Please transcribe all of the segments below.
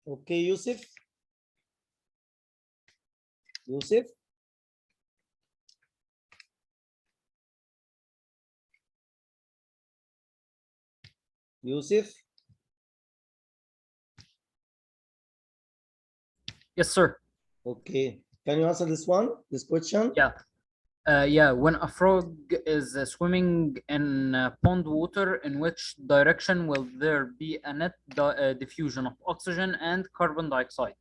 Okay, Yusuf. Yusuf. Yusuf. Yes, sir. Okay. Can you answer this one? This question? Yeah. Yeah, when a frog is swimming in pond water, in which direction will there be a net diffusion of oxygen and carbon dioxide?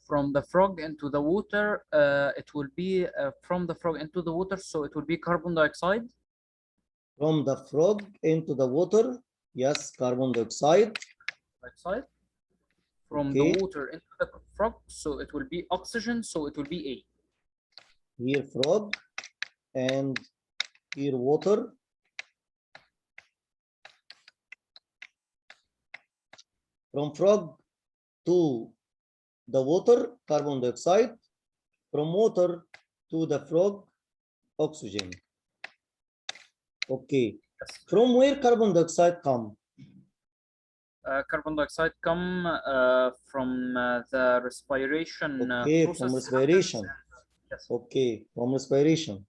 From the frog into the water, it will be from the frog into the water, so it will be carbon dioxide. From the frog into the water, yes, carbon dioxide. From the water into the frog, so it will be oxygen, so it will be A. Here frog and here water. From frog to the water, carbon dioxide. From water to the frog, oxygen. Okay. Yes. From where carbon dioxide come? Carbon dioxide come from the respiration Okay, process. from respiration. Yes. Okay, from respiration.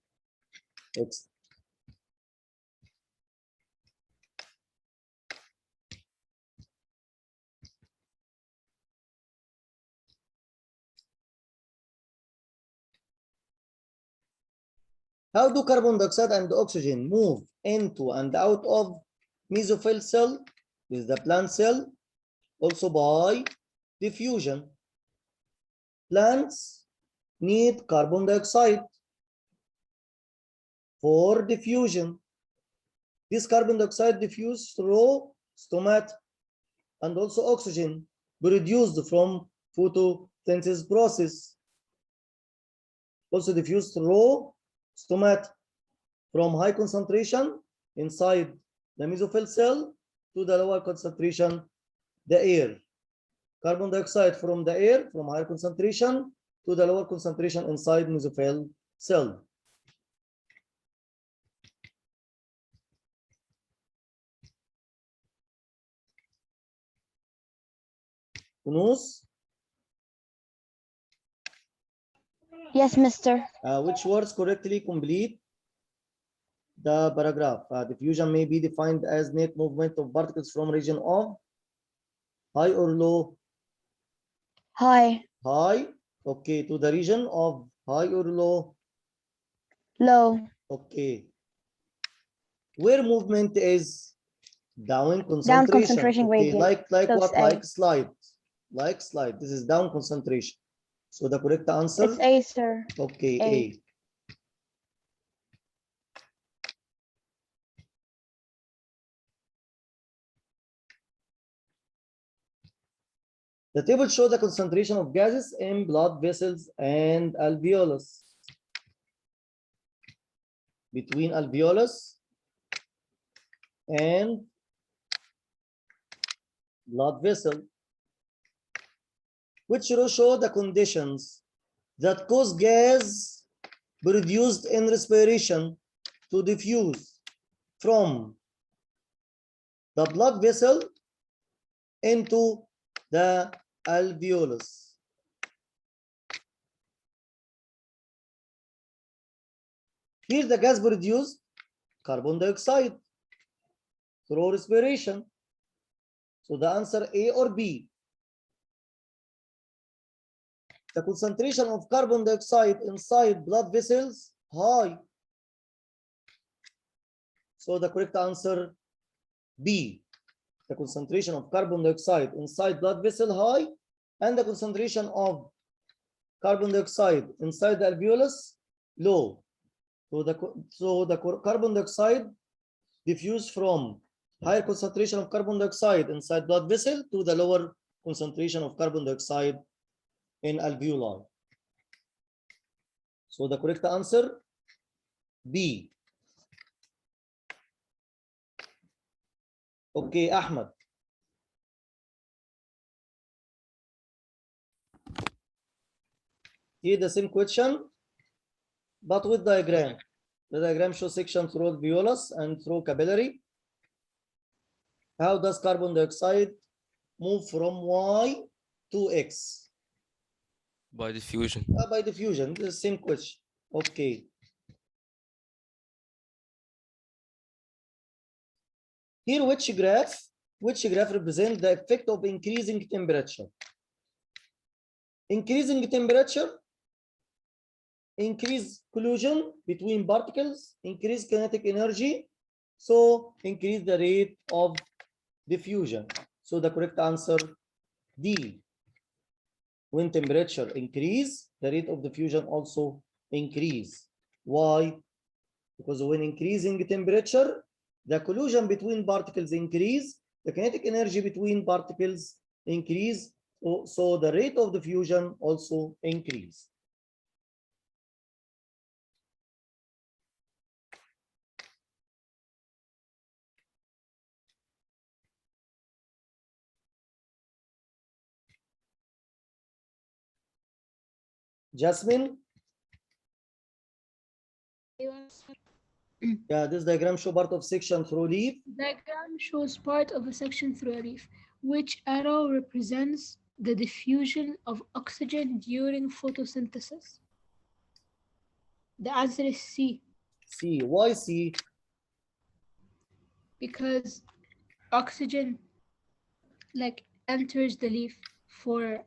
How do carbon dioxide and oxygen move into and out of mesophyll cell with the plant cell? Also by diffusion. Plants need carbon dioxide for diffusion. This carbon dioxide diffused through stomata and also oxygen produced from photosynthesis process. Also diffused through stomata from high concentration inside the mesophyll cell to the lower concentration, the air. Carbon dioxide from the air from higher concentration to the lower concentration inside mesophyll cell. Kunus? Yes, mister. Which words correctly complete the paragraph? Diffusion may be defined as net movement of particles from region of high or low? High. High. Okay, to the region of high or low? Low. Okay. Where movement is down concentration. Down concentration okay, gradient. like So what? it's A. Like slide. Like slide. This is down concentration. So the correct answer? It's A, sir. Okay, A. A. The table shows the concentration of gases in blood vessels and alveolus. Between alveolus and blood vessel, which show the conditions that cause gas produced in respiration to diffuse from the blood vessel into the alveolus. Here the gas produced carbon dioxide through respiration. So the answer A or B. The concentration of carbon dioxide inside blood vessels high. So the correct answer B. The concentration of carbon dioxide inside blood vessel high, and the concentration of carbon dioxide inside the alveolus low. So the carbon dioxide diffused from higher concentration of carbon dioxide inside blood vessel to the lower concentration of carbon dioxide in alveoli. So the correct answer B. Okay, Ahmed. Here the same question, but with diagram. The diagram shows section through alveolus and through capillary. How does carbon dioxide move from Y 2x? By diffusion. By diffusion, the same question. Okay. Here, which graph represents the effect of increasing temperature? Increasing temperature, increase collision between particles, increase kinetic energy, so increase the rate of diffusion. So the correct answer, D. When temperature increase, the rate of diffusion also increase. Why? Because when increasing temperature, the collision between particles increase, the kinetic energy between particles increase, so the rate of diffusion also increase. Jasmine? Yeah, this diagram shows part of section through leaf. Diagram shows part of a section through a leaf. Which arrow represents the diffusion of oxygen during photosynthesis? The answer is C, C. Why C? because oxygen enters the leaf for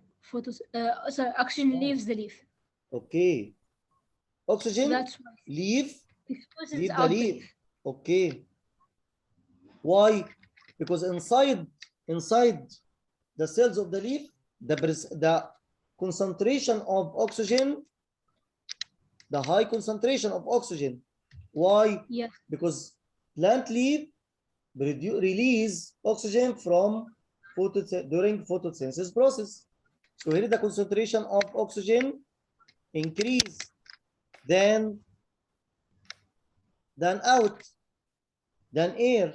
oxygen leaves the leaf. Okay. So Oxygen that's why leave diffuses leave the out the leaf. leaf. Okay. Why? Because inside the cells of the leaf, the concentration of oxygen, the high concentration of oxygen. Why? Yes. Because plant leaf release oxygen from during photosynthesis process. So here the concentration of oxygen increase than out than air.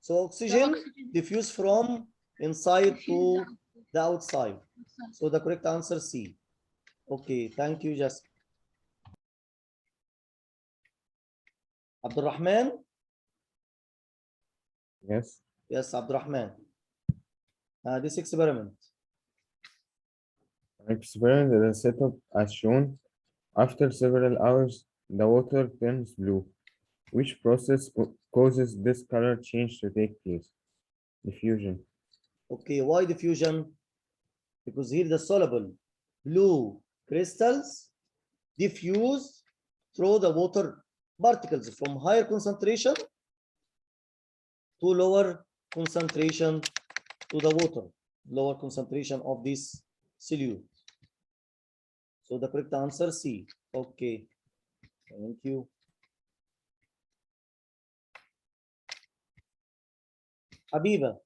So oxygen diffuse from inside to the outside. So the correct answer C. Okay, thank you, Jasmine. Abdurrahman? Yes. Yes, Abdurrahman. This experiment. Experiment is set up as shown. After several hours, the water turns blue. Which process causes this color change to take place? Diffusion. Okay, why diffusion? Because here the soluble blue crystals diffuse through the water particles from higher concentration to lower concentration to the water, lower concentration of this solute. So the correct answer C. Okay, thank you. Habiba.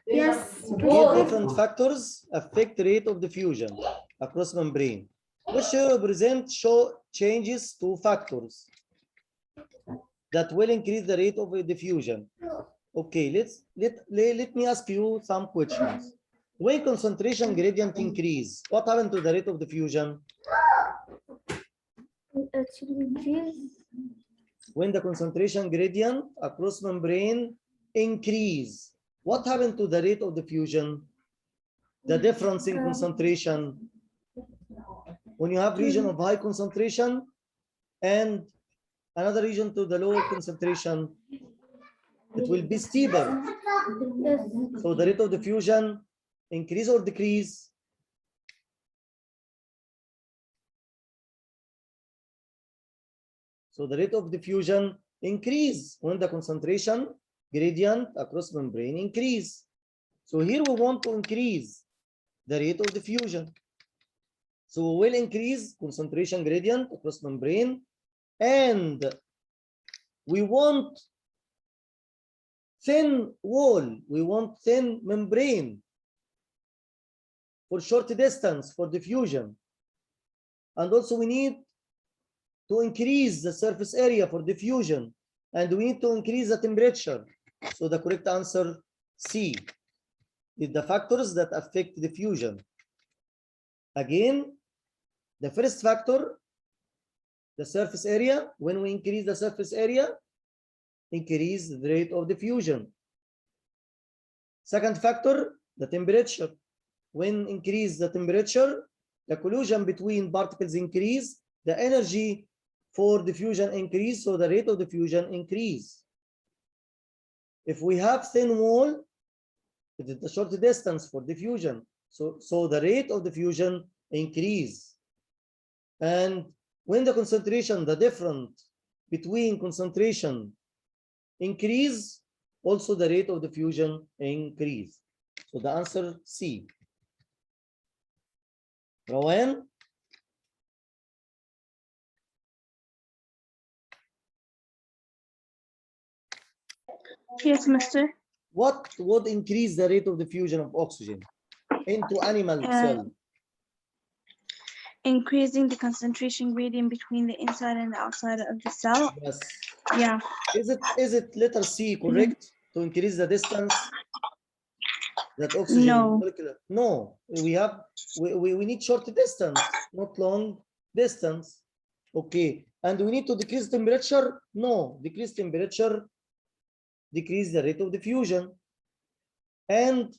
Yes. Here different factors affect rate of diffusion across membrane. Which represent show changes to factors that will increase the rate of diffusion. Okay, let me ask you some questions. When concentration gradient increase, what happened to the rate of diffusion? When the concentration gradient across membrane increase, what happened to the rate of diffusion? The difference in concentration. When you have region of high concentration and another region to the lower concentration, it will be steeper. So the rate of diffusion increase or decrease? So the rate of diffusion increase when the concentration gradient across membrane increase. So here we want to increase the rate of diffusion. So we will increase concentration gradient across membrane, and we want thin wall, we want thin membrane for short distance for diffusion. And also we need to increase the surface area for diffusion, and we need to increase the temperature. So the correct answer C is the factors that affect diffusion. Again, the first factor, the surface area. When we increase the surface area, increase the rate of diffusion. Second factor, the temperature. When increase the temperature, the collision between particles increase, the energy for diffusion increase, so the rate of diffusion increase. If we have thin wall, it is the short distance for diffusion, so the rate of diffusion increase. And when the concentration, the difference between concentration increase, also the rate of diffusion increase. So the answer C. Rowan? Yes, mister. What would increase the rate of diffusion of oxygen into animal cell? Increasing the concentration gradient between the inside and the outside of the cell. Yes. Yeah. Is it letter C correct? To increase the distance that oxygen No. molecular? No, we need short distance, not long distance. Okay, and we need to decrease temperature? No, decrease temperature, decrease the rate of diffusion. And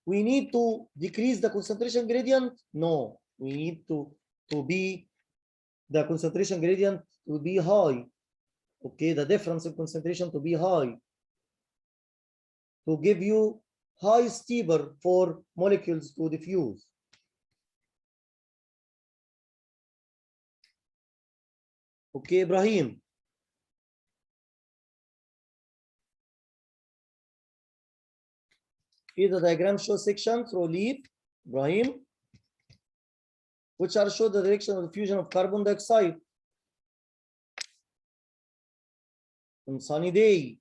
we need to decrease the concentration gradient? No, we need to be the concentration gradient to be high. Okay, the difference in concentration to be high, to give you high steeper for molecules to diffuse. Okay, Ibrahim. Here the diagram shows section through leaf, Ibrahim, which are show the direction of diffusion of carbon dioxide on sunny day.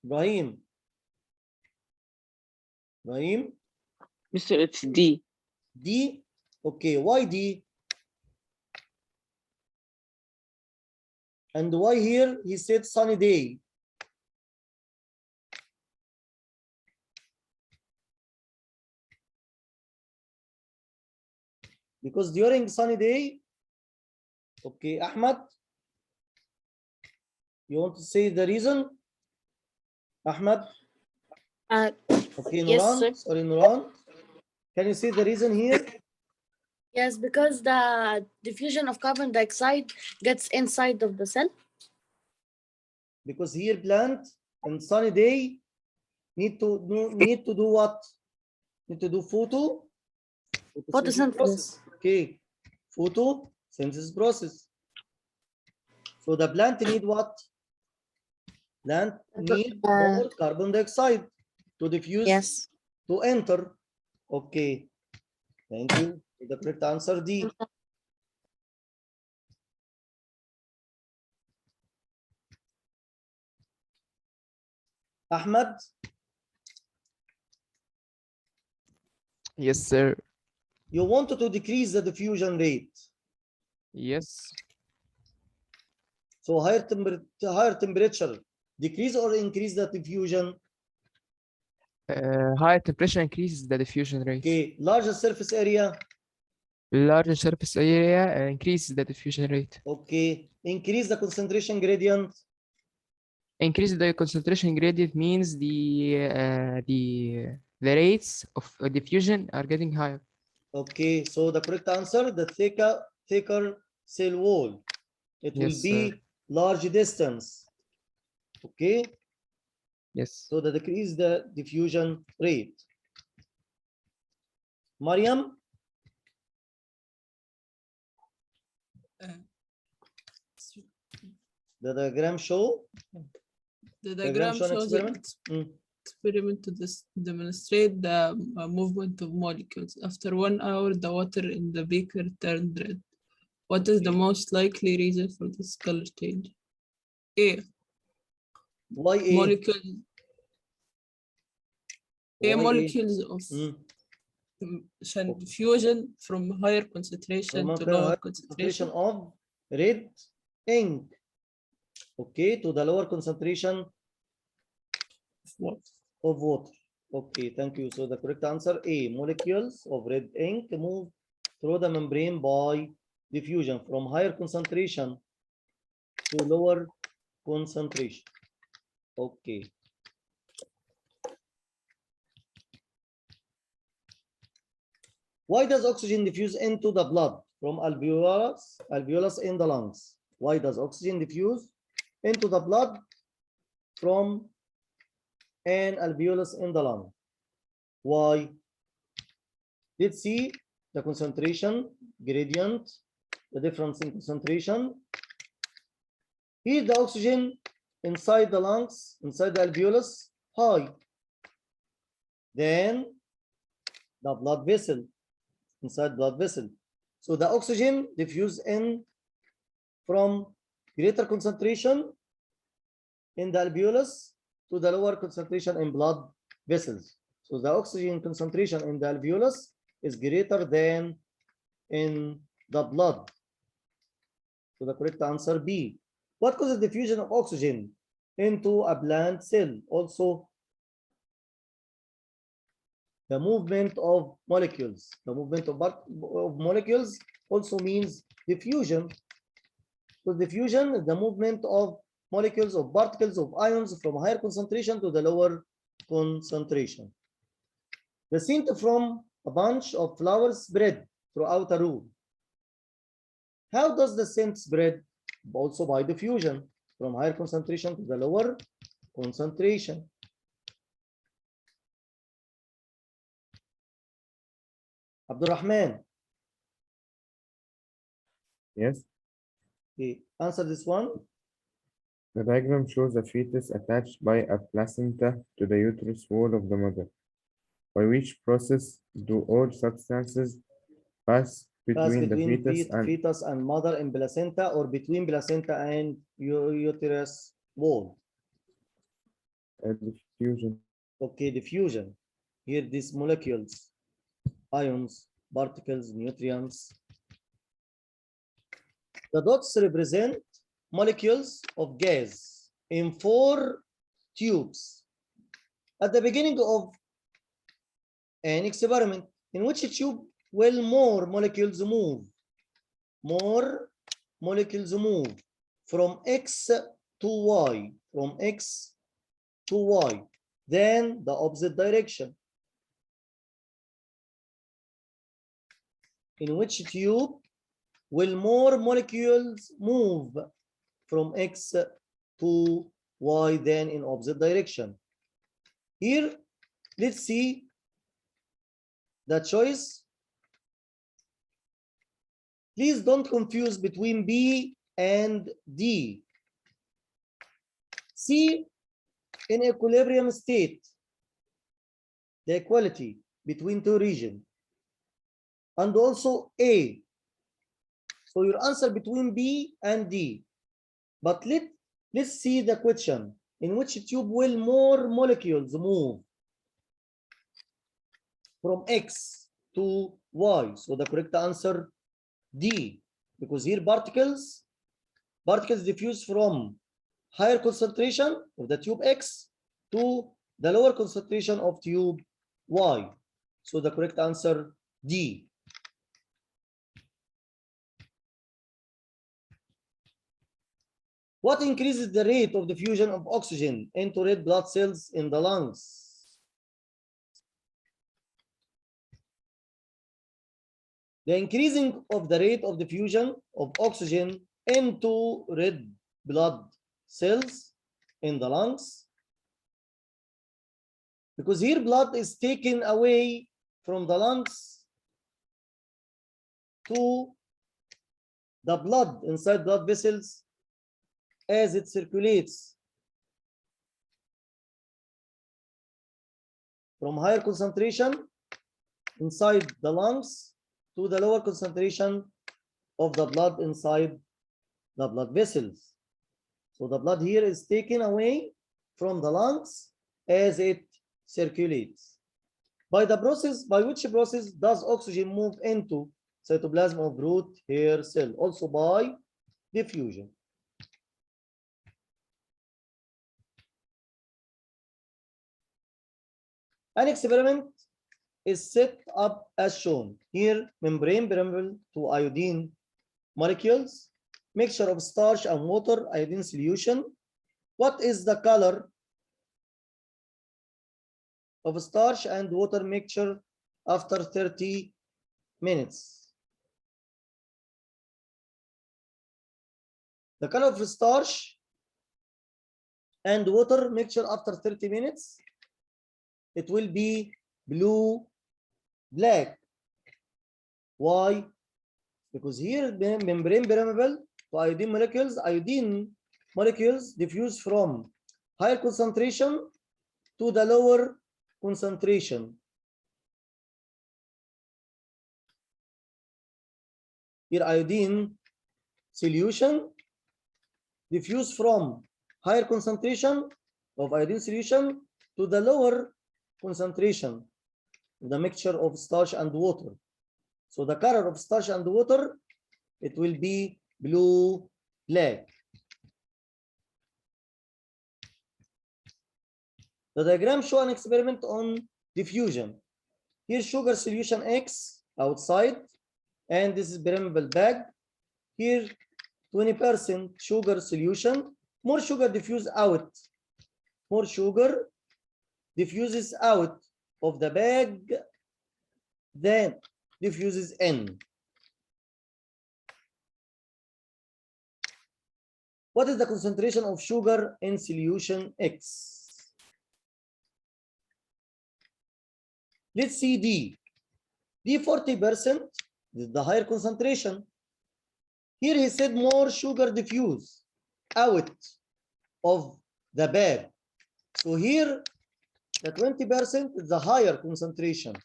Ibrahim. Ibrahim? Mister, it's D. D? Okay, why D? And why here he said sunny day? Because during sunny day, okay, Ahmad, you want to say the reason? Ahmad? Okay, Yes, Nuran, sir. sorry, Nuran. Can you say the reason here? Yes, because the diffusion of carbon dioxide gets inside of the cell. Because here plant in sunny day need to do what? Need to do photosynthesis process. Okay, photosynthesis process. So the plant need what? Plant need more carbon dioxide to diffuse, Yes. to enter. Okay, thank you. The correct answer D. Ahmad, Yes, sir. you wanted to decrease the diffusion rate. Yes. So higher temperature, decrease or increase the diffusion? Higher temperature increases the diffusion rate. Okay, larger surface area. Larger surface area increases the diffusion rate. Okay, increase the concentration gradient. Increase the concentration gradient means the rates of diffusion are getting higher. Okay, so the correct answer, the thicker cell wall. It will Yes, be sir. large distance. Okay, Yes. so that decrease the diffusion rate. Mariam, the diagram show. The Diagram diagram show an shows an experiment. experiment to demonstrate the movement of molecules. After 1 hour, the water in the beaker turned red. What is the most likely reason for this color change? A. Why A? Molecules. Why A? Molecules of diffusion from higher concentration to lower concentration of red ink. Okay, to the lower concentration of water. Okay, thank you. So the correct answer A, molecules of red ink move through the membrane by diffusion from higher concentration to lower concentration. Okay. Why does oxygen diffuse into the blood from alveolus in the lungs? Why does oxygen diffuse into the blood from an alveolus in the lung? Why? Let's see the concentration gradient, the difference in concentration. Here the oxygen inside the lungs, inside the alveolus, high. Then the blood vessel, inside blood vessel. So the oxygen diffuse in from greater concentration in the alveolus to the lower concentration in blood vessels. So the oxygen concentration in the alveolus is greater than in the blood. So the correct answer B. What causes diffusion of oxygen into a plant cell? Also, the movement of molecules. The movement of molecules also means diffusion. So diffusion is the movement of molecules of particles of ions from higher concentration to the lower concentration. The scent from a bunch of flowers spread throughout a room. How does the scent spread? Also by diffusion from higher concentration to the lower concentration. Abdurrahman. Yes. Okay, answer this one. The diagram shows a fetus attached by a placenta to the uterus wall of the mother. By which process do all substances pass between the fetus and mother in placenta, or between placenta and uterus wall? Diffusion. Okay, diffusion. Here these molecules, ions, particles, nutrients. The dots represent molecules of gas in 4 tubes. At the beginning of an experiment, in which tube will more molecules move? More molecules move from X to Y, from X to Y, then the opposite direction. In which tube will more molecules move from X to Y than in opposite direction? Here, let's see the choice. Please don't confuse between B and D. C, in equilibrium state, the equality between 2 regions, and also A. So your answer between B and D. But let's see the question. In which tube will more molecules move from X to Y? So the correct answer D, because here particles diffuse from higher concentration of the tube X to the lower concentration of tube Y. So the correct answer D. What increases the rate of diffusion of oxygen into red blood cells in the lungs? The increasing of the rate of diffusion of oxygen into red blood cells in the lungs, because here blood is taken away from the lungs to the blood inside blood vessels as it circulates from higher concentration inside the lungs to the lower concentration of the blood inside the blood vessels. So the blood here is taken away from the lungs as it circulates. By which process does oxygen move into cytoplasm of root hair cell? Also by diffusion. An experiment is set up as shown. Here, membrane permeable to iodine molecules, mixture of starch and water, iodine solution. What is the color of starch and water mixture after 30 minutes. The color of starch and water mixture after 30 minutes, it will be blue, black. Why? Because here membrane permeable to iodine molecules diffuse from higher concentration to the lower concentration. Here iodine solution diffuse from higher concentration of iodine solution to the lower concentration, the mixture of starch and water. So the color of starch and water, it will be blue, black. The diagram shows an experiment on diffusion. Here sugar solution X outside, and this is permeable bag. Here 20% sugar solution, more sugar diffuse out. More sugar diffuses out of the bag than diffuses in. What is the concentration of sugar in solution X? Let's see D. D 40%, this is the higher concentration. Here he said more sugar diffuse out of the bag. So here the 20% is the higher concentration.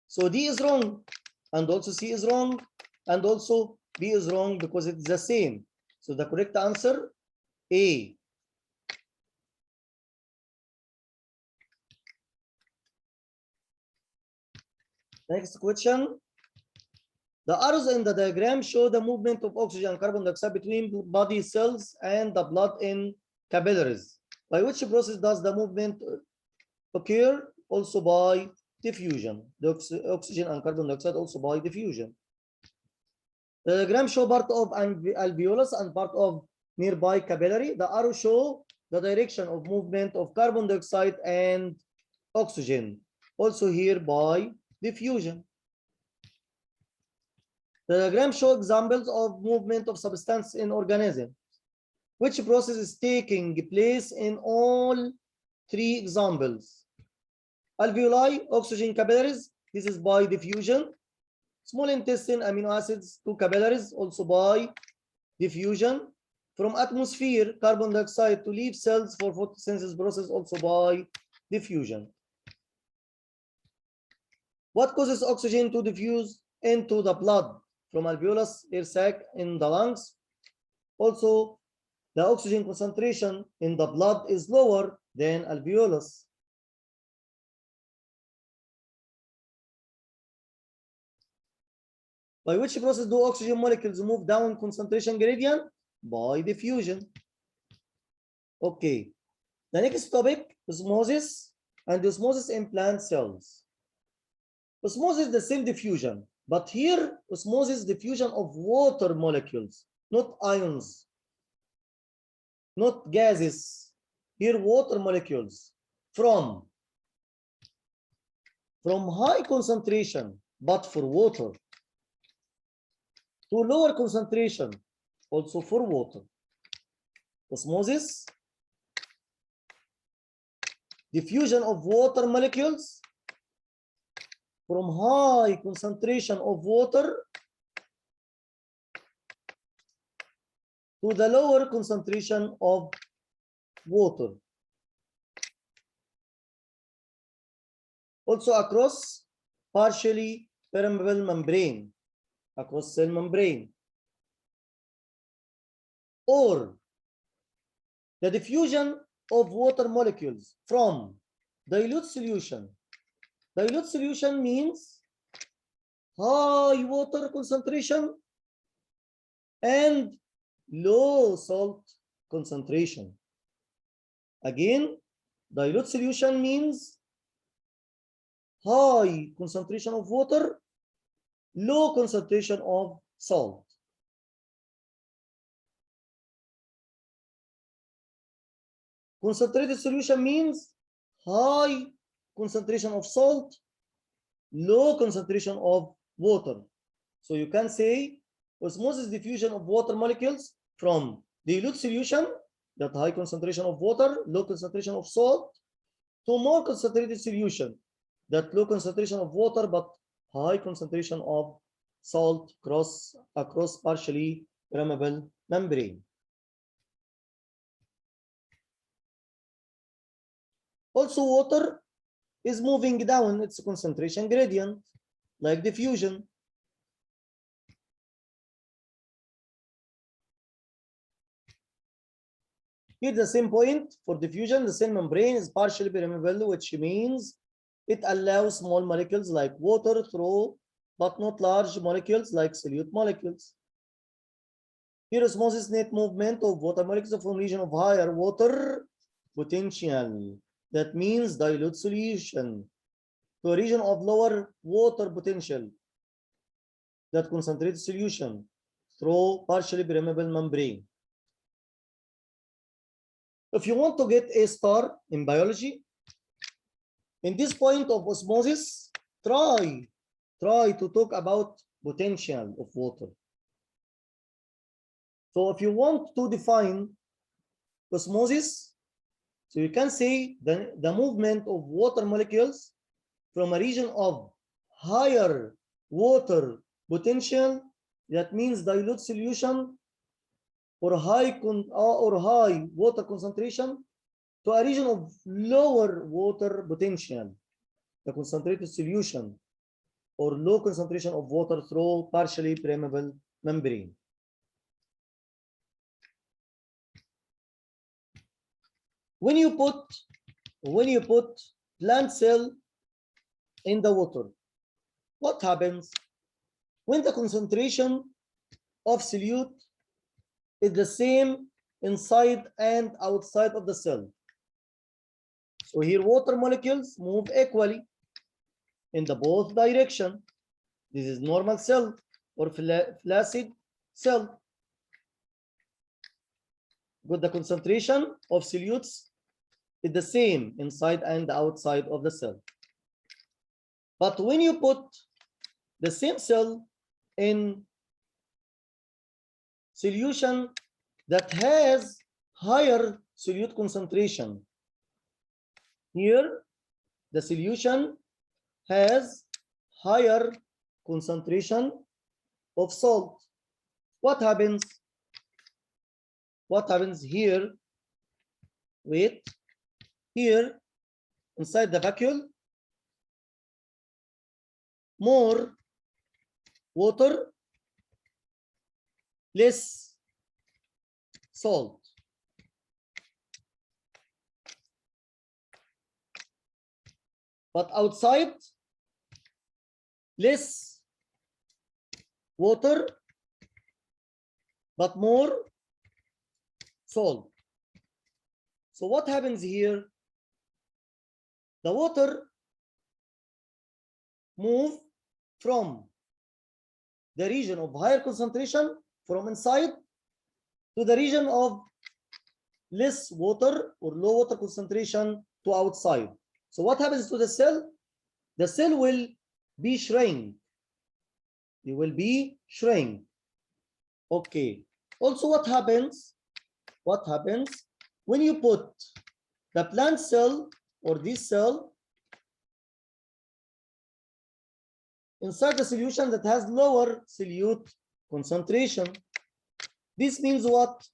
So D is wrong, and also C is wrong, and also B is wrong because it's the same. So the correct answer, A. Next question. The arrows in the diagram show the movement of oxygen and carbon dioxide between body cells and the blood in capillaries. By which process does the movement occur? Also by diffusion. The oxygen and carbon dioxide also by diffusion. The diagram show part of alveolus and part of nearby capillary. The arrow show the direction of movement of carbon dioxide and oxygen. Also here by diffusion. The diagram show examples of movement of substance in organism. Which process is taking place in all three examples? Alveoli, oxygen capillaries, this is by diffusion. Small intestine, amino acids to capillaries, also by diffusion. From atmosphere, carbon dioxide to leaf cells for photosynthesis process, also by diffusion. What causes oxygen to diffuse into the blood? From alveolus, air sac in the lungs. Also, the oxygen concentration in the blood is lower than alveolus. By which process do oxygen molecules move down concentration gradient? By diffusion. Okay. The next topic, osmosis, and osmosis in plant cells. Osmosis is the same diffusion, but here osmosis diffusion of water molecules, not ions, not gases. Here water molecules from high concentration, but for water, to lower concentration, also for water. Osmosis, diffusion of water molecules from high concentration of water to the lower concentration of water. Also across partially permeable membrane, across cell membrane. Or the diffusion of water molecules from dilute solution. Dilute solution means high water concentration and low salt concentration. Again, dilute solution means high concentration of water, low concentration of salt. Concentrated solution means high concentration of salt low concentration of water. So you can say osmosis diffusion of water molecules from dilute solution, that high concentration of water, low concentration of salt, to more concentrated solution, that low concentration of water but high concentration of salt across partially permeable membrane. Also, water is moving down its concentration gradient, like diffusion. Here the same point for diffusion, the cell membrane is partially permeable, which means it allows small molecules like water through, but not large molecules like solute molecules. Here osmosis net movement of water molecules from region of higher water potential, that means dilute solution, to a region of lower water potential, that concentrated solution, through partially permeable membrane. If you want to get a star in biology, in this point of osmosis, try to talk about potential of water. So if you want to define osmosis, so you can say the movement of water molecules from a region of higher water potential, that means dilute solution or high water concentration, to a region of lower water potential, the concentrated solution or low concentration of water through partially permeable membrane. When you put plant cell in the water, what happens? When the concentration of solute is the same inside and outside of the cell. So here water molecules move equally in the both direction. This is normal cell or flaccid cell. But the concentration of solutes is the same inside and outside of the cell. But when you put the same cell in solution that has higher solute concentration, here the solution has higher concentration of salt. What happens? What happens here? Wait, here inside the vacuole, more water, less salt. But outside, less water, but more salt. So what happens here? The water move from the region of higher concentration from inside to the region of less water or low water concentration to outside. So what happens to the cell? The cell will be shrink. It will be shrink. Okay. Also, what happens? What happens when you put the plant cell or this cell inside the solution that has lower solute concentration? This means what?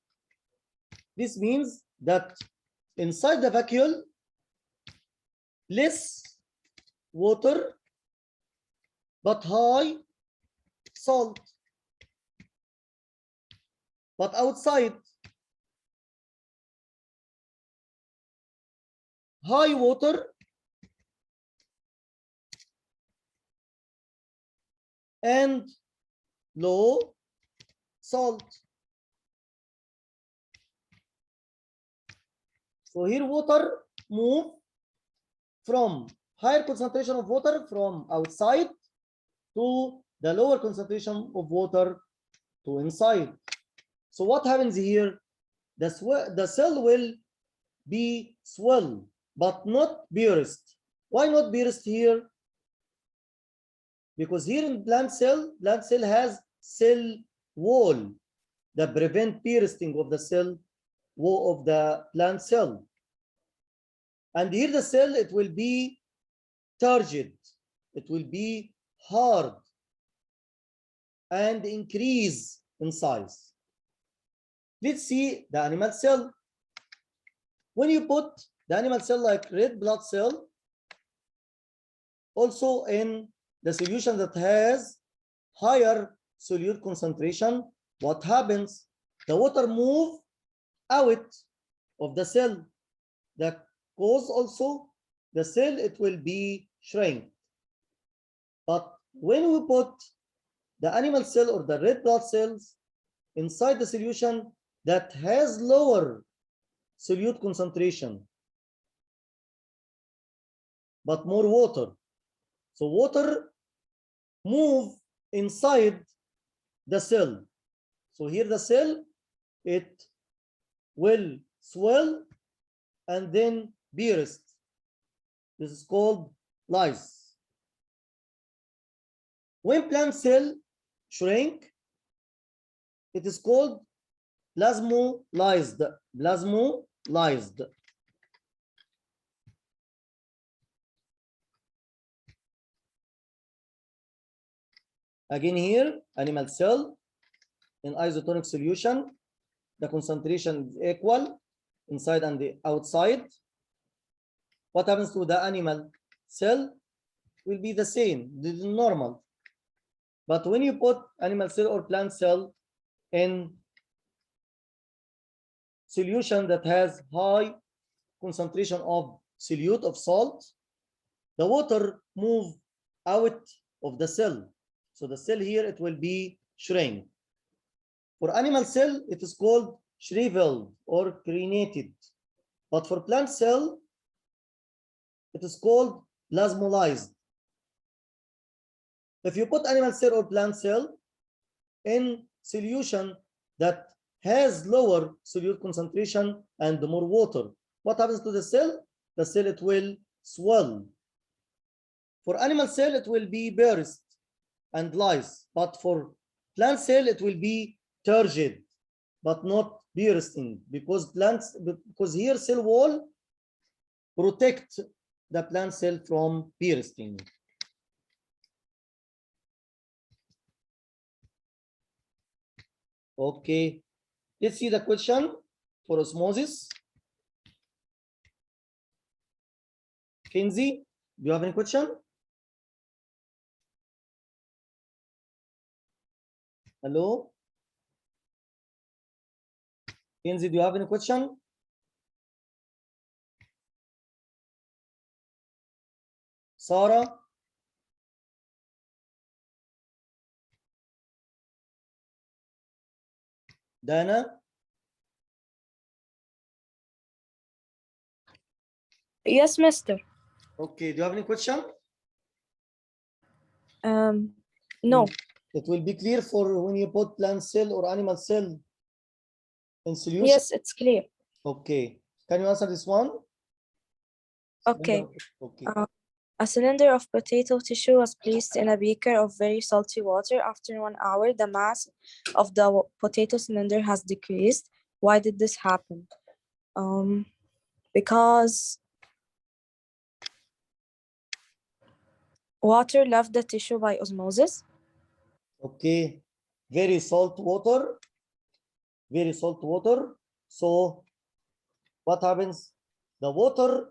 This means that inside the vacuole, less water but high salt. But outside, high water and low salt. So here water move from higher concentration of water from outside to the lower concentration of water to inside. So what happens here? The cell will be swell, but not burst. Why not burst here? Because here in plant cell has cell wall that prevent bursting of the cell wall of the plant cell. And here the cell, it will be turgid, it will be hard and increase in size. Let's see the animal cell. When you put the animal cell like red blood cell, also in the solution that has higher solute concentration, what happens? The water move out of the cell. That cause also the cell, it will be shrink. But when we put the animal cell or the red blood cells inside the solution that has lower solute concentration, but more water. So water move inside the cell. So here the cell, it will swell and then burst. This is called lysis. When plant cell shrink, it is called plasmolyzed. Plasmolyzed. Again here, animal cell in isotonic solution, the concentration is equal inside and the outside. What happens to the animal cell will be the same, this is normal. But when you put animal cell or plant cell in solution that has high concentration of solute of salt, the water move out of the cell. So the cell here, it will be shrink. For animal cell, it is called shriveled or crenated. But for plant cell, it is called plasmolyzed. If you put animal cell or plant cell in solution that has lower solute concentration and more water, what happens to the cell? The cell, it will swell. For animal cell, it will be burst and lyse, but for plant cell, it will be turgid, but not bursting, because here cell wall protect the plant cell from bursting. Okay, let's see the question for osmosis. Kenzie, do you have any question? Hello? Kenzie, do you have any question? Sarah? Dana? Yes, mister. Okay, do you have any question? No. It will be clear for when you put plant cell or animal cell in solution? Yes, it's clear. Okay, can you answer this one? Okay. Okay. A cylinder of potato tissue was placed in a beaker of very salty water. After 1 hour, the mass of the potato cylinder has decreased. Why did this happen? Because water left the tissue by osmosis. Okay, very salt water. Very salt water. So what happens? The water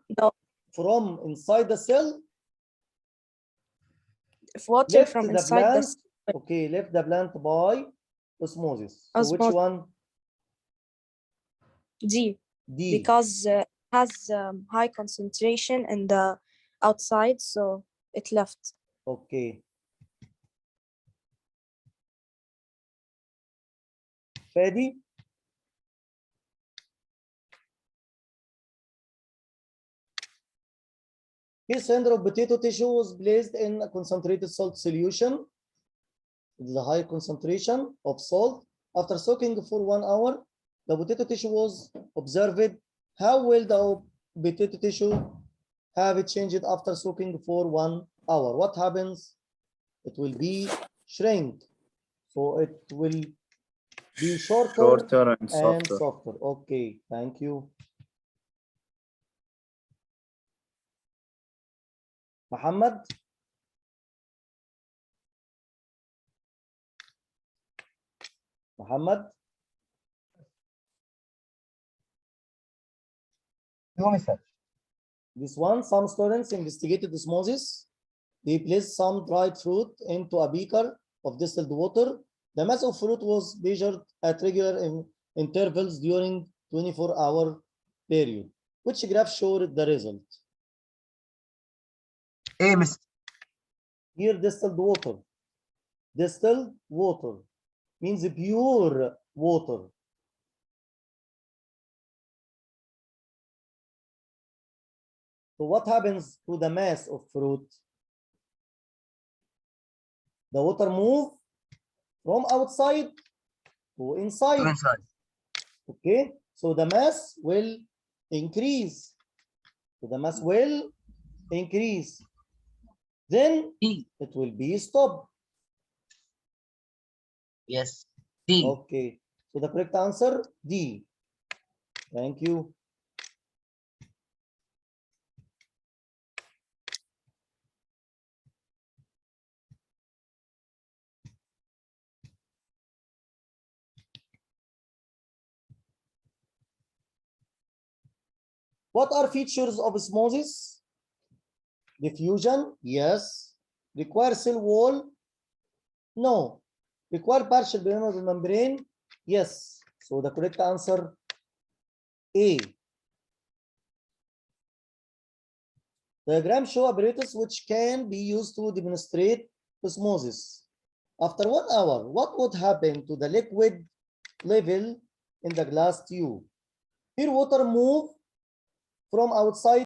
from inside the cell. If water Left from the inside plant. the Okay, left the plant by osmosis. So which Osmosis. one? D. D. Because it has high concentration in the outside, so it left. Okay. Ready? Here, cylinder of potato tissue was placed in a concentrated salt solution. It is a high concentration of salt. After soaking for 1 hour, the potato tissue was observed. How will the potato tissue have it changed after soaking for 1 hour? What happens it will be shrink. So it will be shorter Shorter and and softer. softer. Okay, thank you. Muhammad? Muhammad? This one, some students investigated osmosis. They placed some dried fruit into a beaker of distilled water. The mass of fruit was measured at regular intervals during 24-hour period. Which graph showed the result? Here, distilled water. Distilled water means pure water. So what happens to the mass of fruit? The water move from outside to inside. Okay, so the mass will increase. So the mass will increase. Then it will be stopped. Yes. D. Okay, so the correct answer D. Thank you. What are features of osmosis? Diffusion, yes. Require cell wall? No. Require partial permeable membrane? Yes. So the correct answer A. Diagram show apparatus which can be used to demonstrate osmosis. After 1 hour, what would happen to the liquid level in the glass tube? Here water move from outside